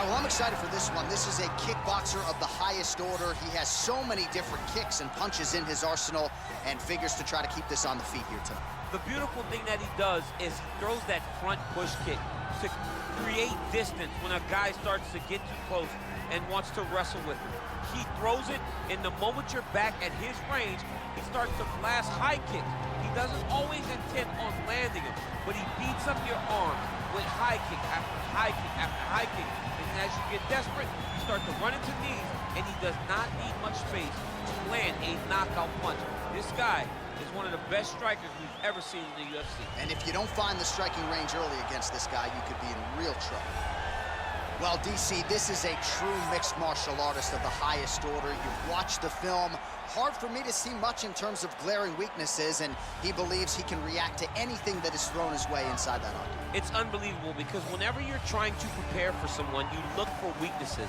All right, well, I'm excited for this one. This is a kickboxer of the highest order. He has so many different kicks and punches in his arsenal and figures to try to keep this on the feet here tonight. The beautiful thing that he does is he throws that front push kick to create distance when a guy starts to get too close and wants to wrestle with him. He throws it, and the moment you're back at his range, he starts to blast high kicks. He doesn't always intend on landing them, but he beats up your arms with high kick after high kick after high kick. And as you get desperate, you start to run into knees, and he does not need much space to land a knockout punch. This guy is one of the best strikers we've ever seen in the UFC. And if you don't find the striking range early against this guy, you could be in real trouble. Well, DC, this is a true mixed martial artist of the highest order. You've watched the film. Hard for me to see much in terms of glaring weaknesses, and he believes he can react to anything that is thrown his way inside that octagon. It's unbelievable because whenever you're trying to prepare for someone, you look for weaknesses.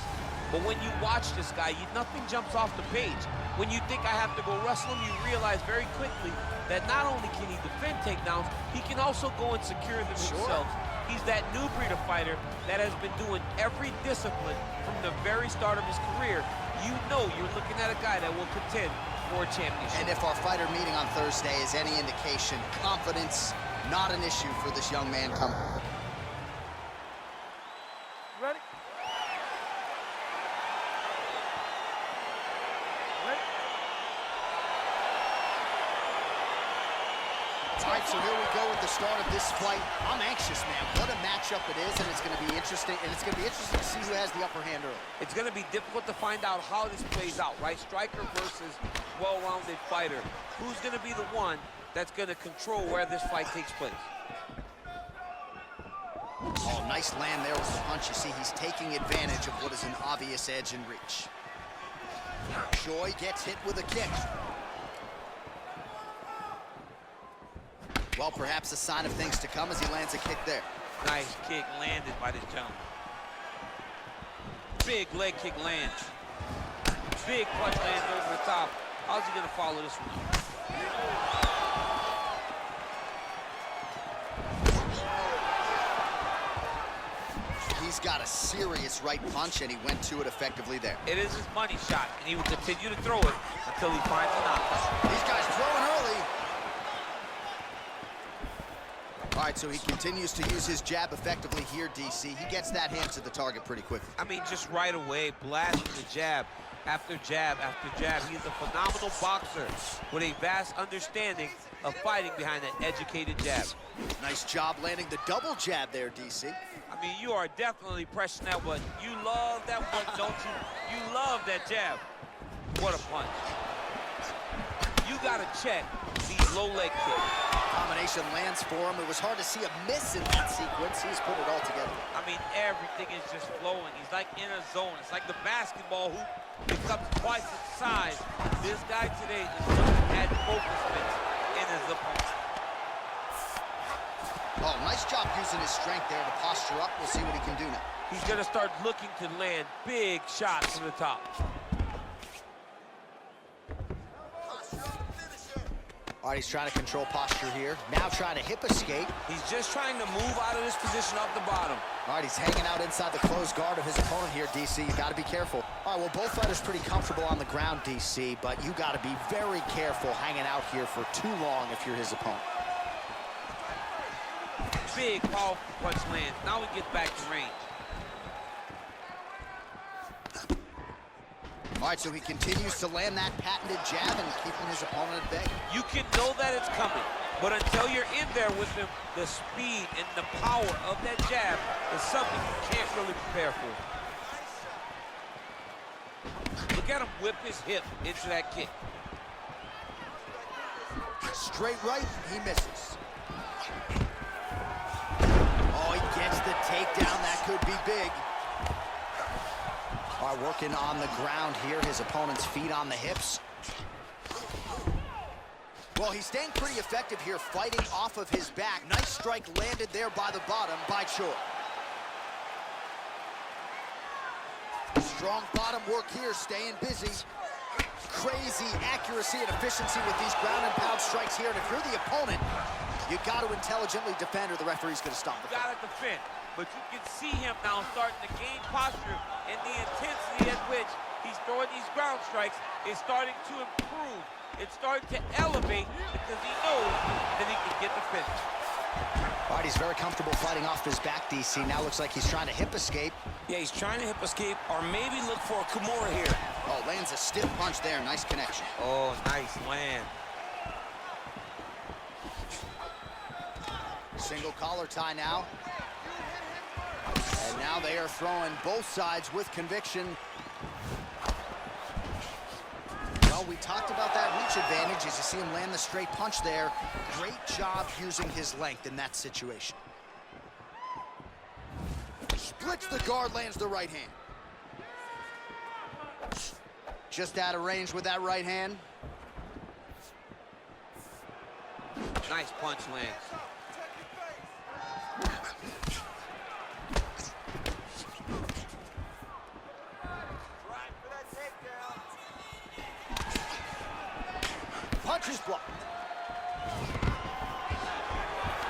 But when you watch this guy, nothing jumps off the page. When you think I have to go wrestle him, you realize very quickly that not only can he defend takedowns, he can also go and secure them himself. He's that new breed of fighter that has been doing every discipline from the very start of his career. You know you're looking at a guy that will contend for a championship. And if our fighter meeting on Thursday is any indication, confidence, not an issue for this young man coming. Ready? All right, so here we go with the start of this fight. I'm anxious, man. What a matchup it is, and it's going to be interesting. And it's going to be interesting to see who has the upper hand early. It's going to be difficult to find out how this plays out, right? Striker versus well-rounded fighter. Who's going to be the one that's going to control where this fight takes place? Oh, nice land there with the punch. You see, he's taking advantage of what is an obvious edge and reach. Choi gets hit with a kick. Well, perhaps a sign of things to come as he lands a kick there. Nice kick landed by this gentleman. Big leg kick lands. Big punch lands over the top. How's he gonna follow this one up? He's got a serious right punch, and he went to it effectively there. It is his money shot, and he will continue to throw it until he finds a knockout. These guys throwing early. All right, so he continues to use his jab effectively here, DC. He gets that hand to the target pretty quickly. I mean, just right away, blasting the jab after jab after jab. He's a phenomenal boxer with a vast understanding of fighting behind that educated jab. Nice job landing the double jab there, DC. I mean, you are definitely pressing that one. You love that one, don't you? You love that jab. What a punch. You gotta check these low leg kicks. Combination lands for him. It was hard to see a miss in that sequence. He's put it all together. I mean, everything is just flowing. He's like in a zone. It's like the basketball hoop becomes twice its size. This guy today is looking at focus mitts in his opponent. Oh, nice job using his strength there to posture up. We'll see what he can do now. He's gonna start looking to land big shots from the top. All right, he's trying to control posture here. Now trying to hip escape. He's just trying to move out of this position off the bottom. All right, he's hanging out inside the closed guard of his opponent here, DC. You got to be careful. All right, well, both fighters pretty comfortable on the ground, DC, but you got to be very careful hanging out here for too long if you're his opponent. Big, powerful punch lands. Now he gets back to range. All right, so he continues to land that patented jab and keeping his opponent at bay. You can know that it's coming, but until you're in there with him, the speed and the power of that jab is something you can't really prepare for. Look at him whip his hip into that kick. Straight right, he misses. Oh, he gets the takedown. That could be big. All right, working on the ground here. His opponent's feet on the hips. Well, he's staying pretty effective here, fighting off of his back. Nice strike landed there by the bottom by Choi. Strong bottom work here, staying busy. Crazy accuracy and efficiency with these ground and pound strikes here. And if you're the opponent, you got to intelligently defend or the referee's going to stop. You got to defend. but you can see him now starting to gain posture, and the intensity at which he's throwing these ground strikes is starting to improve. It's starting to elevate because he knows that he can get the finish. All right, he's very comfortable fighting off his back, DC. Now looks like he's trying to hip escape. Yeah, he's trying to hip escape or maybe look for a Kimura here. Oh, lands a stiff punch there. Nice connection. Oh, nice land. Single collar tie now. And now they are throwing both sides with conviction. Well, we talked about that reach advantage as you see him land the straight punch there. Great job using his length in that situation. Splits the guard, lands the right hand. Just out of range with that right hand. Nice punch lands. Punch is blocked.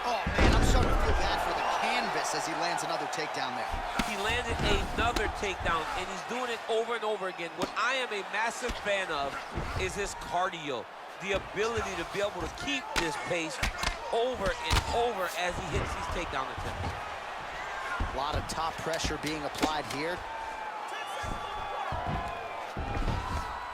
Oh, man, I'm starting to feel bad for the canvas as he lands another takedown there. He landed another takedown, and he's doing it over and over again. What I am a massive fan of is his cardio, the ability to be able to keep this pace over and over as he hits these takedown attempts. A lot of top pressure being applied here.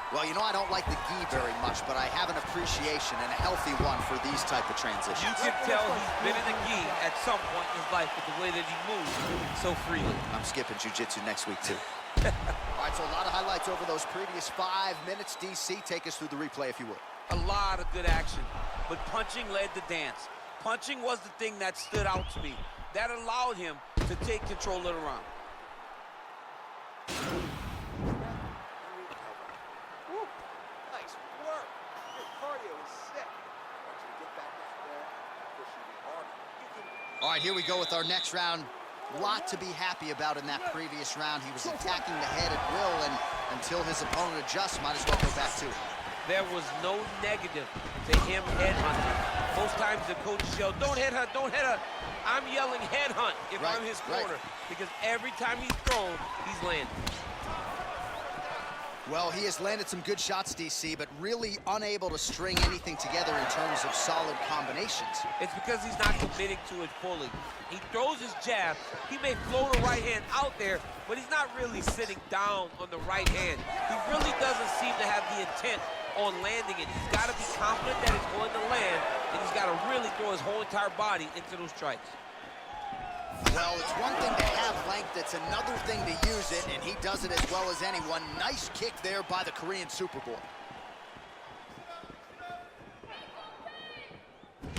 Well, you know, I don't like the gi very much, but I have an appreciation and a healthy one for these type of transitions. You can tell he's been in the gi at some point in his life with the way that he moves so freely. I'm skipping jiu-jitsu next week, too. All right, so a lot of highlights over those previous 5 minutes. DC, take us through the replay, if you would. A lot of good action, but punching led the dance. Punching was the thing that stood out to me. That allowed him to take control of the round. Nice work. Your cardio is sick. I want you to get back out there and push even harder. All right, here we go with our next round. A lot to be happy about in that previous round. He was attacking the head at will, and until his opponent adjusts, might as well go back to it. There was no negative to him headhunting. Most times the coaches yell, don't headhunt, don't headhunt. I'm yelling headhunt if I'm his corner, because every time he's thrown, he's landed. Well, he has landed some good shots, DC, but really unable to string anything together in terms of solid combinations. It's because he's not committing to it fully. He throws his jab. He may float a right hand out there, but he's not really sitting down on the right hand. He really doesn't seem to have the intent on landing it. He's got to be confident that it's going to land, and he's got to really throw his whole entire body into those strikes. Well, it's one thing to have length, it's another thing to use it, and he does it as well as anyone. Nice kick there by the Korean Superboy.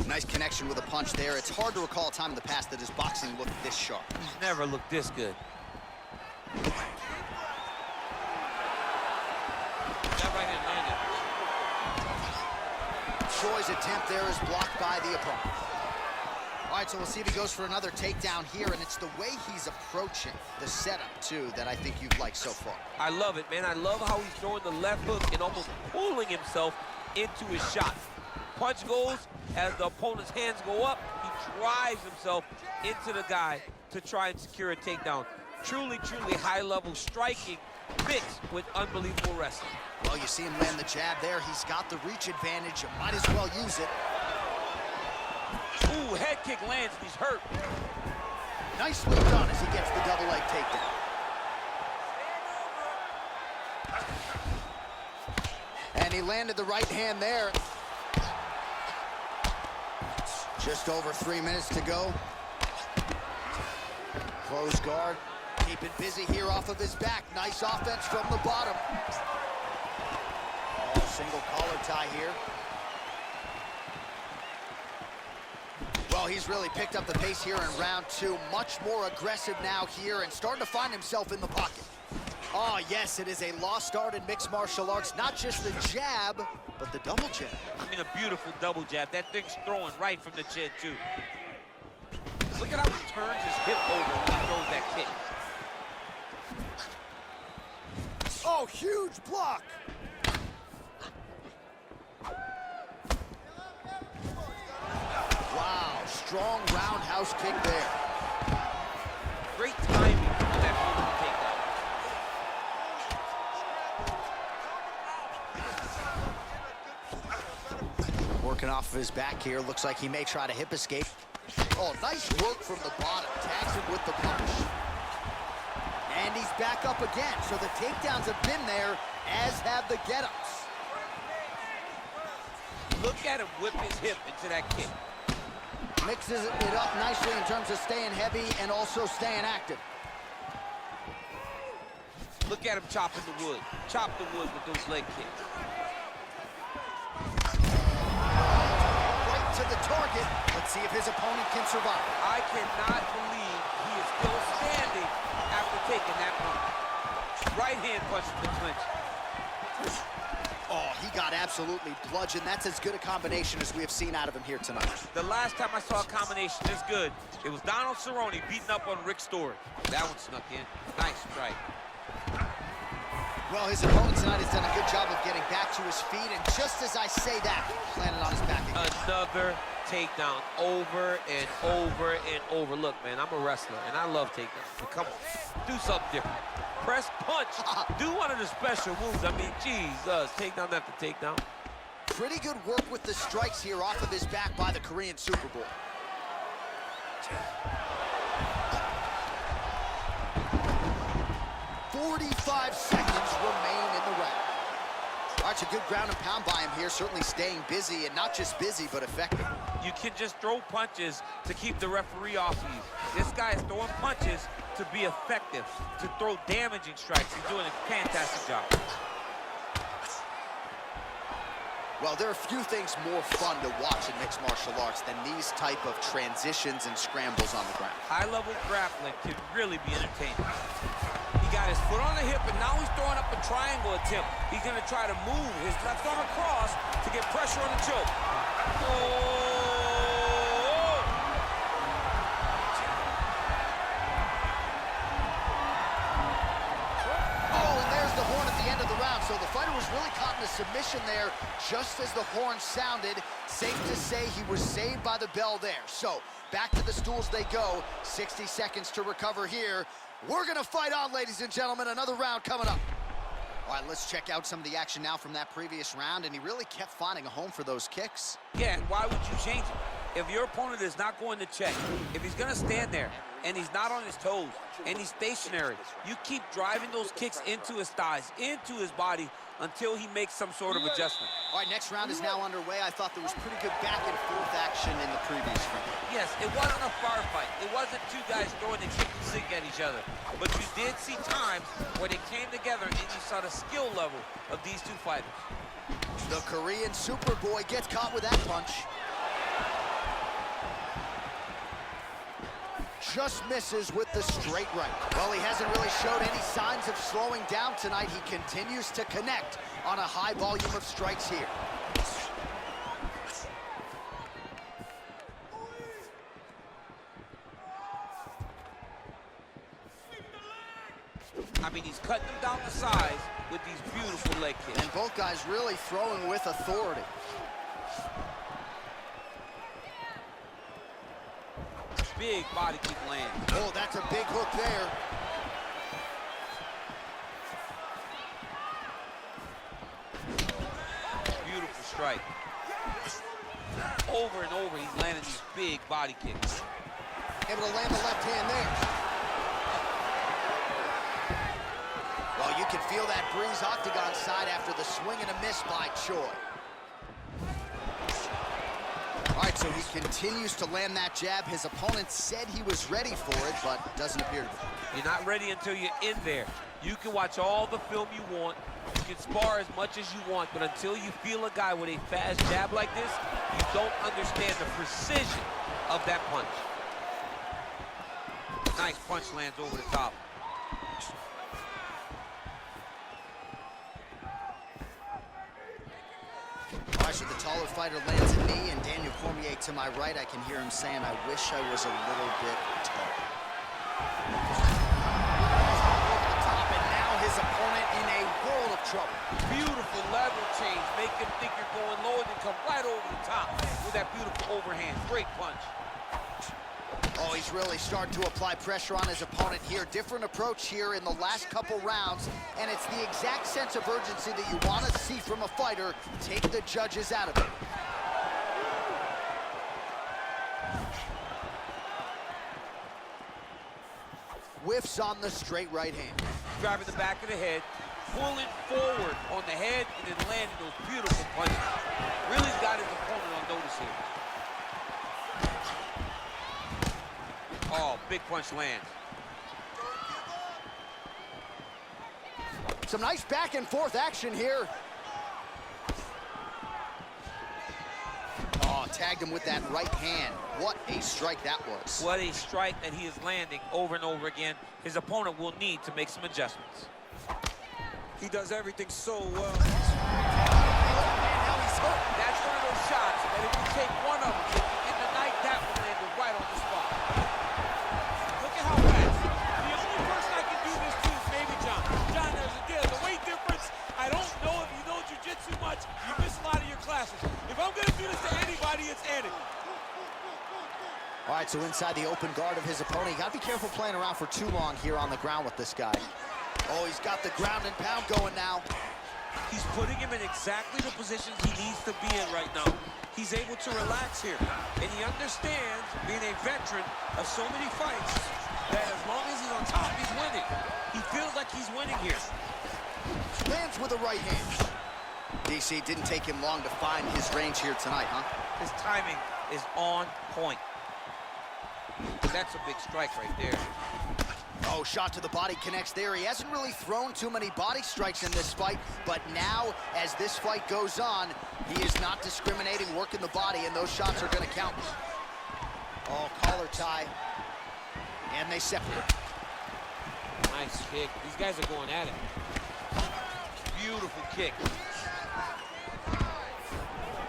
Nice connection with a punch there. It's hard to recall a time in the past that his boxing looked this sharp. He's never looked this good. That right hand landed. Choi's attempt there is blocked by the opponent. All right, so we'll see if he goes for another takedown here, and it's the way he's approaching the setup, too, that I think you've liked so far. I love it, man. I love how he's throwing the left hook and almost pulling himself into his shot. Punch goes, as the opponent's hands go up, he drives himself into the guy to try and secure a takedown. Truly, truly high-level striking mixed with unbelievable wrestling. Well, you see him land the jab there. He's got the reach advantage. You might as well use it. Ooh, head kick lands, he's hurt. Nicely done as he gets the double leg takedown. And he landed the right hand there. Just over 3 minutes to go. Close guard. Keep it busy here off of his back. Nice offense from the bottom. Oh, single collar tie here. Well, he's really picked up the pace here in round 2. Much more aggressive now here and starting to find himself in the pocket. Oh, yes, it is a lost art in mixed martial arts. Not just the jab, but the double jab. I mean, a beautiful double jab. That thing's throwing right from the chin, too. Look at how he turns his hip over when he throws that kick. Oh, huge block. Wow, strong roundhouse kick there. Great timing on that beautiful takedown. Working off of his back here. Looks like he may try to hip escape. Oh, nice work from the bottom. Tags him with the punch. And he's back up again. So the takedowns have been there, as have the get-ups. Look at him whip his hip into that kick. Mixes it up nicely in terms of staying heavy and also staying active. Look at him chopping the wood. Chop the wood with those leg kicks. Right to the target. Let's see if his opponent can survive. I cannot believe he is still standing after taking that punch. Right hand punch to the clinch. Oh, he got absolutely bludgeoned. That's as good a combination as we have seen out of him here tonight. The last time I saw a combination this good, it was Donald Cerrone beating up on Rick Story. That one snuck in. Nice strike. Well, his opponent tonight has done a good job of getting back to his feet, and just as I say that, landed on his back again. Another takedown over and over and over. Look, man, I'm a wrestler, and I love takedowns. But come on, do something different. Press punch. Do one of the special moves. I mean, Jesus, takedown after takedown. Pretty good work with the strikes here off of his back by the Korean Superboy. 45 seconds remain in the round. That's a good ground and pound by him here, certainly staying busy, and not just busy, but effective. You can just throw punches to keep the referee off you. This guy is throwing punches to be effective, to throw damaging strikes. He's doing a fantastic job. Well, there are few things more fun to watch in mixed martial arts than these type of transitions and scrambles on the ground. High-level grappling can really be entertaining. He got his foot on the hip, and now he's throwing up a triangle attempt. He's going to try to move his left arm across to get pressure on the choke. Oh! So the fighter was really caught in a submission there just as the horn sounded. Safe to say he was saved by the bell there. So back to the stools they go. 60 seconds to recover here. We're gonna fight on, ladies and gentlemen. Another round coming up. All right, let's check out some of the action now from that previous round, and he really kept finding a home for those kicks. Yeah, and why would you change it? If your opponent is not going to check, if he's going to stand there and he's not on his toes and he's stationary, you keep driving those kicks into his thighs, into his body until he makes some sort of adjustment. All right, next round is now underway. I thought there was pretty good back and forth action in the previous round. Yes, it wasn't a firefight. It wasn't two guys throwing the kick and sink at each other. But you did see times where they came together and you saw the skill level of these two fighters. The Korean Superboy gets caught with that punch. Just misses with the straight right. Well, he hasn't really showed any signs of slowing down tonight. He continues to connect on a high volume of strikes here. I mean, he's cutting them down the sides with these beautiful leg kicks. And both guys really throwing with authority. Big body kick land. Oh, that's a big hook there. Beautiful strike. Over and over, he's landing these big body kicks. Able to land the left hand there. Well, you can feel that breeze octagon side after the swing and a miss by Choi. All right, so he continues to land that jab. His opponent said he was ready for it, but doesn't appear to be. You're not ready until you're in there. You can watch all the film you want. You can spar as much as you want, but until you feel a guy with a fast jab like this, you don't understand the precision of that punch. Nice punch lands over the top. All right, so the taller fighter lands a knee, and Daniel Cormier to my right, I can hear him saying, I wish I was a little bit taller. Top, and now his opponent in a world of trouble. Beautiful level change. Make him think you're going lower, then come right over the top with that beautiful overhand. Great punch. Oh, he's really starting to apply pressure on his opponent here. Different approach here in the last couple rounds, and it's the exact sense of urgency that you want to see from a fighter. Take the judges out of it. Whiffs on the straight right hand. Grabbing the back of the head, pulling forward on the head, and then landing those beautiful punches. Really got his opponent on notice here. Oh, big punch lands. Some nice back and forth action here. Oh, tagged him with that right hand. What a strike that was. What a strike that he is landing over and over again. His opponent will need to make some adjustments. He does everything so well. That's one of those shots that if you take one of them, in the night, that one landed right on the spot. Look at how fast. The only person I can do this to is maybe John. John, there's a weight difference. I don't know if you know jiu-jitsu much. You miss a lot of your classes. If I'm going to do this to anybody, it's Eddie. All right, so inside the open guard of his opponent. You got to be careful playing around for too long here on the ground with this guy. Oh, he's got the ground and pound going now. He's putting him in exactly the positions he needs to be in right now. He's able to relax here, and he understands, being a veteran of so many fights, that as long as he's on top, he's winning. He feels like he's winning here. Lands with a right hand. DC, didn't take him long to find his range here tonight, huh? His timing is on point. That's a big strike right there. Oh, shot to the body connects there. He hasn't really thrown too many body strikes in this fight, but now, as this fight goes on, he is not discriminating, working the body, and those shots are going to count. Oh, collar tie. And they separate. Nice kick. These guys are going at it. Beautiful kick.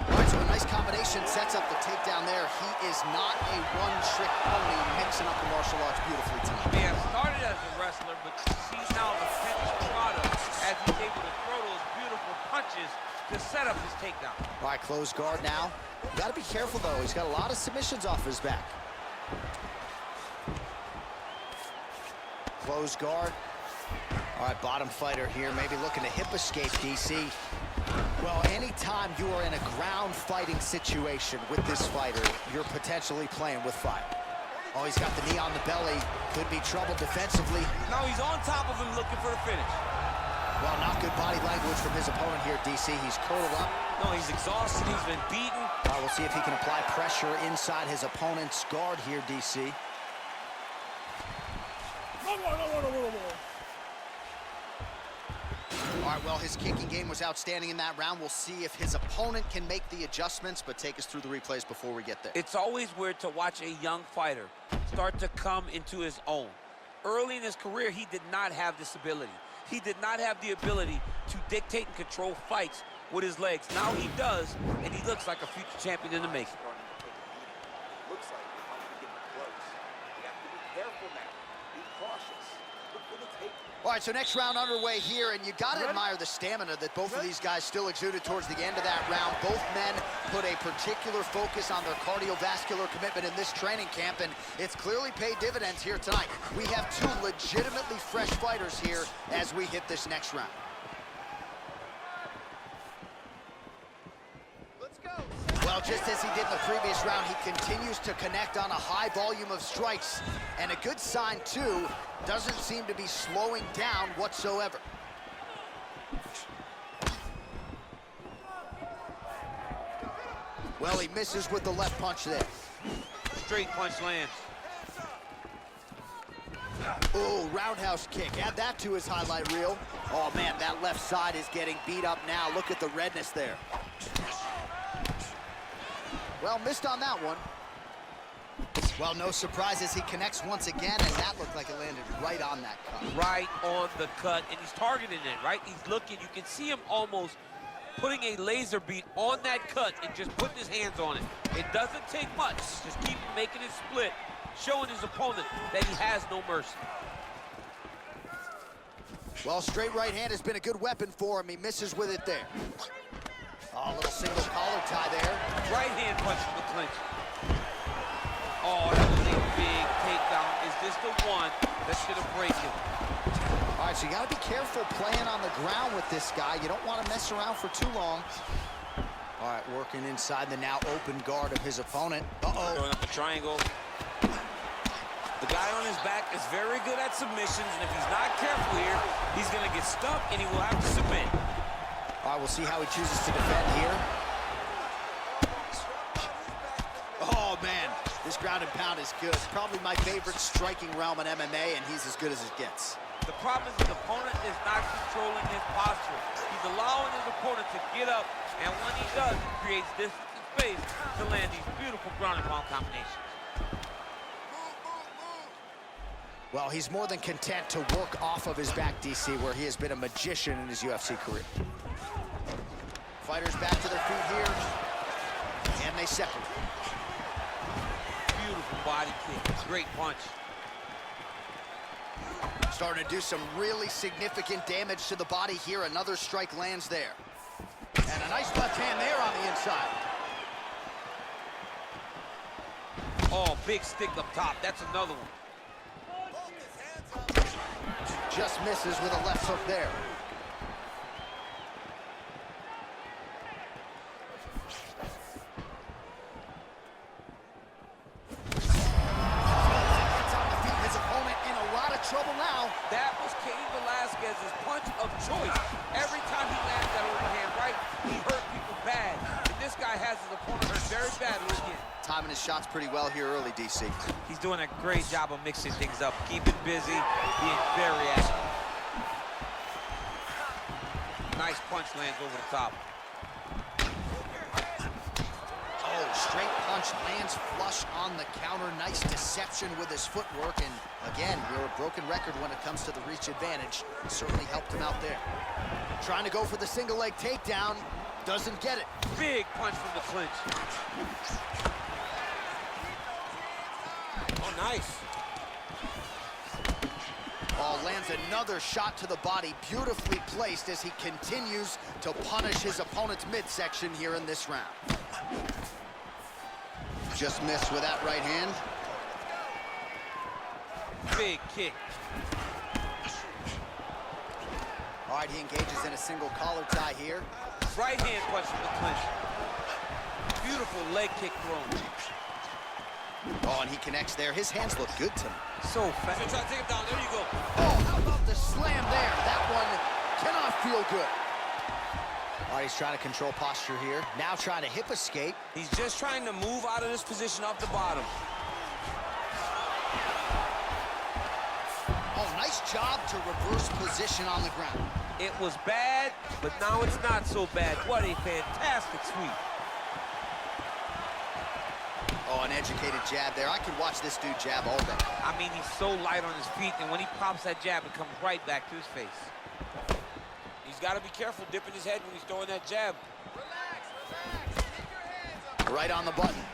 All right, so a nice combination sets up the takedown there. He is not a one-trick pony, mixing up the martial arts beautifully tonight. He has started as a wrestler, but he's now the finished product as he's able to throw those beautiful punches to set up his takedown. All right, closed guard now. You got to be careful, though. He's got a lot of submissions off his back. Closed guard. All right, bottom fighter here, maybe looking to hip escape, DC. Well, anytime you are in a ground fighting situation with this fighter, you're potentially playing with fire. Oh, he's got the knee on the belly. Could be trouble defensively. Now he's on top of him looking for the finish. Well, not good body language from his opponent here, DC. He's curled up. No, he's exhausted. He's been beaten. All right, we'll see if he can apply pressure inside his opponent's guard here, DC. All right, well, his kicking game was outstanding in that round. We'll see if his opponent can make the adjustments, but take us through the replays before we get there. It's always weird to watch a young fighter start to come into his own. Early in his career, he did not have this ability. He did not have the ability to dictate and control fights with his legs. Now he does, and he looks like a future champion in the making. Looks like they might be getting close. You have to be careful now. Be cautious. Look for the take. All right, so next round underway here, and you got to admire the stamina that both of these guys still exuded towards the end of that round. Both men put a particular focus on their cardiovascular commitment in this training camp, and it's clearly paid dividends here tonight. We have two legitimately fresh fighters here as we hit this next round. Let's go. Well, just as he did in the previous round, he continues to connect on a high volume of strikes, and a good sign, too, doesn't seem to be slowing down whatsoever. Well, he misses with the left punch there. Straight punch lands. Oh, roundhouse kick. Add that to his highlight reel. Oh, man, that left side is getting beat up now. Look at the redness there. Well, missed on that one. Well, no surprises. He connects once again, and that looked like it landed right on that cut. Right on the cut, and he's targeting it, right? He's looking. You can see him almost putting a laser beat on that cut and just putting his hands on it. It doesn't take much. Just keep making it split, showing his opponent that he has no mercy. Well, straight right hand has been a good weapon for him. He misses with it there. Oh, a little single collar tie there. Right hand punch from the clinch. Oh, that was a big one that's gonna break him. All right, so you gotta be careful playing on the ground with this guy. You don't want to mess around for too long. All right, working inside the now open guard of his opponent. Uh-oh. Going up the triangle. The guy on his back is very good at submissions, and if he's not careful here, he's going to get stuck, and he will have to submit. All right, we'll see how he chooses to defend here. Oh, man, this ground and pound is good. Probably my favorite striking realm in MMA, and he's as good as it gets. The problem is his opponent is not controlling his posture. He's allowing his opponent to get up, and when he does, he creates distance and space to land these beautiful ground and pound combinations. Well, he's more than content to work off of his back, DC, where he has been a magician in his UFC career. Fighters back to their feet here, and they separate. Beautiful body kick, great punch. Starting to do some really significant damage to the body here. Another strike lands there. And a nice left hand there on the inside. Oh, big stick up top, that's another one. Just misses with a left hook there. Gets on the feet. His opponent in a lot of trouble now. That was Cain Velasquez's punch of choice. Every time he lands that overhand right, he hurt people bad. And this guy has his opponent hurt very badly again. Timing his shots pretty well here early, DC. He's doing a great job of mixing things up, keeping busy, being very active. Nice punch lands over the top. Oh, straight punch lands flush on the counter. Nice deception with his footwork. And again, we're a broken record when it comes to the reach advantage. Certainly helped him out there. Trying to go for the single leg takedown. Doesn't get it. Big punch from the clinch. Oh, nice. Oh, lands another shot to the body, beautifully placed as he continues to punish his opponent's midsection here in this round. Just missed with that right hand. Big kick. All right, he engages in a single collar tie here. Right hand punch from the clinch. Beautiful leg kick thrown. Oh, and he connects there. His hands look good to me. So fast. So try to take him down. There you go. Oh, how about the slam there? That one cannot feel good. All right, he's trying to control posture here. Now trying to hip escape. He's just trying to move out of this position off the bottom. Oh, nice job to reverse position on the ground. It was bad, but now it's not so bad. What a fantastic sweep. Oh, an educated jab there. I could watch this dude jab all day. I mean, he's so light on his feet, and when he pops that jab, it comes right back to his face. He's got to be careful dipping his head when he's throwing that jab. Relax. Keep your hands up. Right on the button.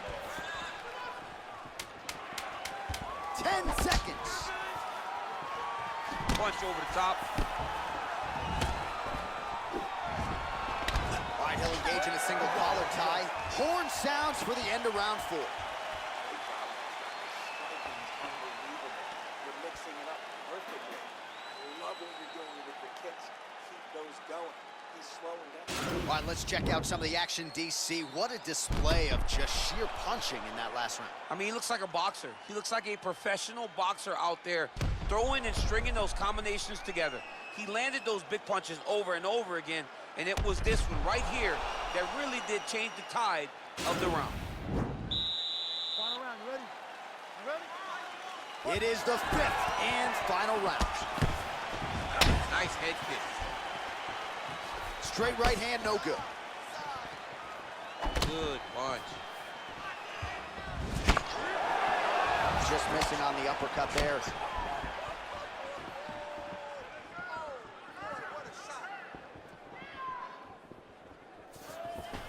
10 seconds. Punch over the top. All right, he'll engage in a single collar tie. Horn sounds for the end of round 4. Unbelievable. You're mixing it up perfectly. Love what you're doing with the kicks. Keep those going. He's slowing down. All right, let's check out some of the action, DC. What a display of just sheer punching in that last round. I mean, he looks like a boxer. He looks like a professional boxer out there, throwing and stringing those combinations together. He landed those big punches over and over again, and it was this one right here that really did change the tide of the round. Final round, you ready? You ready? It is the 5th and final round. Nice head kick. Straight right hand, no good. Good punch. Just missing on the uppercut there.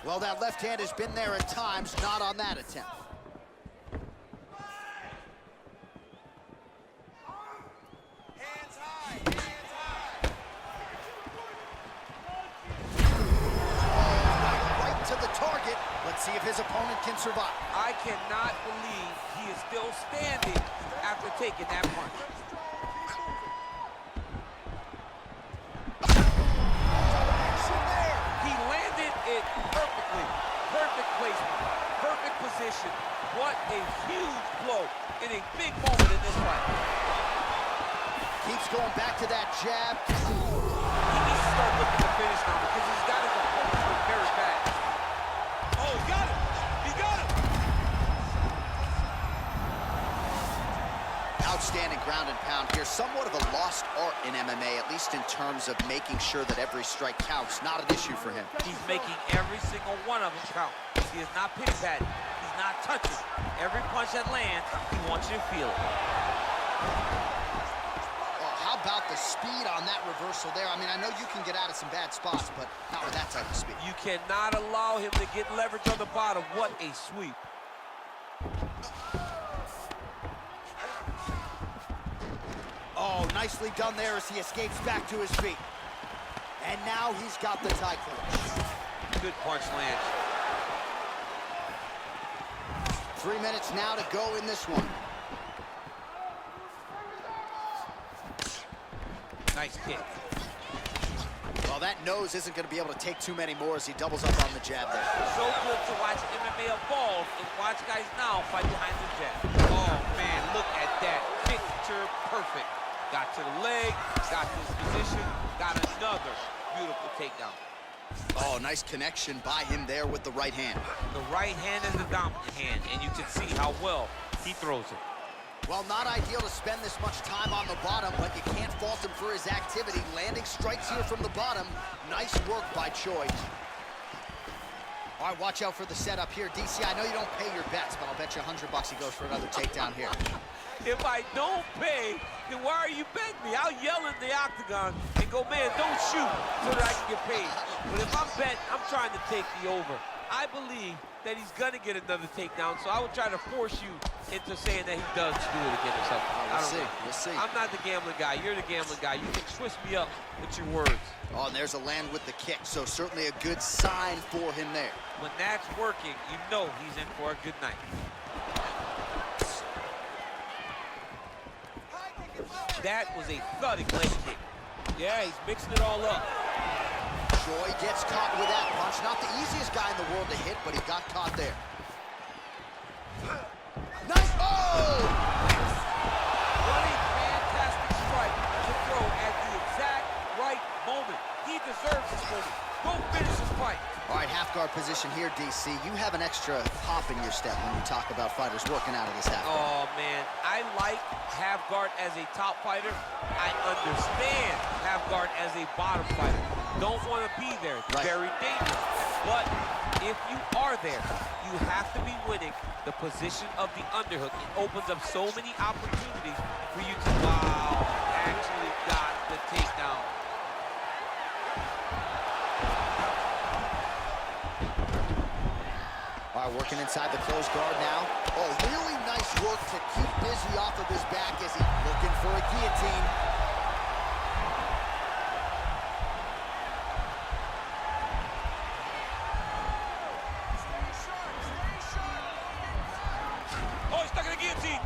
Well, that left hand has been there at times, not on that attempt. Hands high. Hands high. Right to the target. Let's see if his opponent can survive. I cannot believe he is still standing after after taking that punch. He landed it perfectly. Perfect placement, perfect position. What a huge blow in a big moment in this fight. Keeps going back to that jab. He needs to start looking to finish now because he's got his opponent very bad. Oh, he got him. He got him. Outstanding ground and pound here. Somewhat of a lost art in MMA, at least in terms of making sure that every strike counts. Not an issue for him. He's making every single one of them count. He is not pity-patting. He's not touching. Every punch that lands, he wants you to feel it. Oh, how about the speed on that reversal there? I mean, I know you can get out of some bad spots, but not with that type of speed. You cannot allow him to get leverage on the bottom. What a sweep. Oh, nicely done there as he escapes back to his feet. And now he's got the tie clinch. Good punch lands. 3 minutes now to go in this one. Nice kick. Well, that nose isn't going to be able to take too many more as he doubles up on the jab there. So good to watch MMA evolve and watch guys now fight behind the jab. Oh, man, look at that. Picture perfect. Got to the leg, got to his position, got another beautiful takedown. Oh, nice connection by him there with the right hand. The right hand is the dominant hand, and you can see how well he throws it. Well, not ideal to spend this much time on the bottom, but you can't fault him for his activity. Landing strikes here from the bottom. Nice work by Choi. All right, watch out for the setup here. DC, I know you don't pay your bets, but I'll bet you $100 he goes for another takedown here. If I don't pay, then why are you betting me? I'll yell in the octagon and go, man, don't shoot so that I can get paid. But if I'm betting, I'm trying to take the over. I believe that he's going to get another takedown, so I would try to force you into saying that he does do it again or something. We'll see. I'm not the gambling guy. You're the gambling guy. You can twist me up with your words. Oh, and there's a land with the kick, so certainly a good sign for him there. When that's working, you know he's in for a good night. That was a thudding leg kick. Yeah, he's mixing it all up. Choi gets caught with that punch. Not the easiest guy in the world to hit, but he got caught there. Nice! Oh! What a fantastic strike to throw at the exact right moment. He deserves this moment. Go finish this fight. All right, half guard position here, DC. You have an extra hop in your step when you talk about fighters working out of this half guard. Oh, man. I like half guard as a top fighter. I understand half guard as a bottom fighter. Don't want to be there. It's very dangerous. But if you are there, you have to be winning the position of the underhook. It opens up so many opportunities for you to, wow, actually got the takedown. All right, working inside the closed guard now. Oh, really nice work to keep Busy off of his back as he's looking for a guillotine. Oh, he's stuck in the guillotine.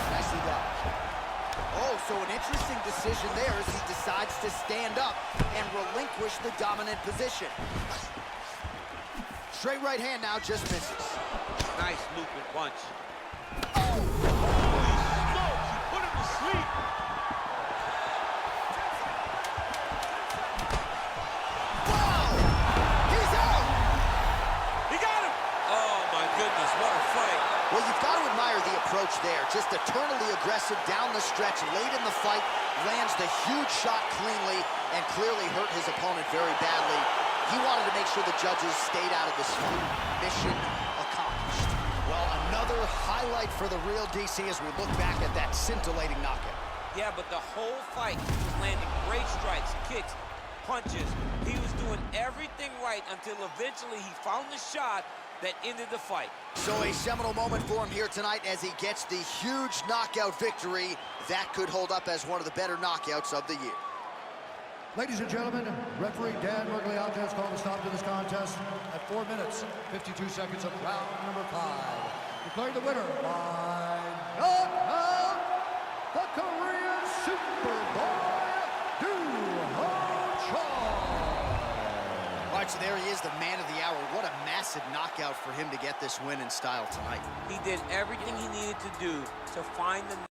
Nicely done. Oh, so an interesting decision there as he decides to stand up and relinquish the dominant position. Straight right hand now, just misses. Nice looping punch. Holy smokes, he put him to sleep. Wow! He's out! He got him. Oh, my goodness, what a fight. Well, you've got to admire the approach there. Just eternally aggressive down the stretch, late in the fight, lands the huge shot cleanly, and clearly hurt his opponent very badly. He wanted to make sure the judges stayed out of this fight. Mission accomplished. Well, another highlight for the real DC as we look back at that scintillating knockout. Yeah, but the whole fight, he was landing great strikes, kicks, punches. He was doing everything right until eventually he found the shot that ended the fight. So a seminal moment for him here tonight as he gets the huge knockout victory. That could hold up as one of the better knockouts of the year. Ladies and gentlemen, referee Dan Mergliata has called a stop to this contest at 4 minutes, 52 seconds of round number 5. Declaring the winner by right, so there he is, the man of the hour. What a massive knockout for him to get this win in style tonight. He did everything he needed to do to find the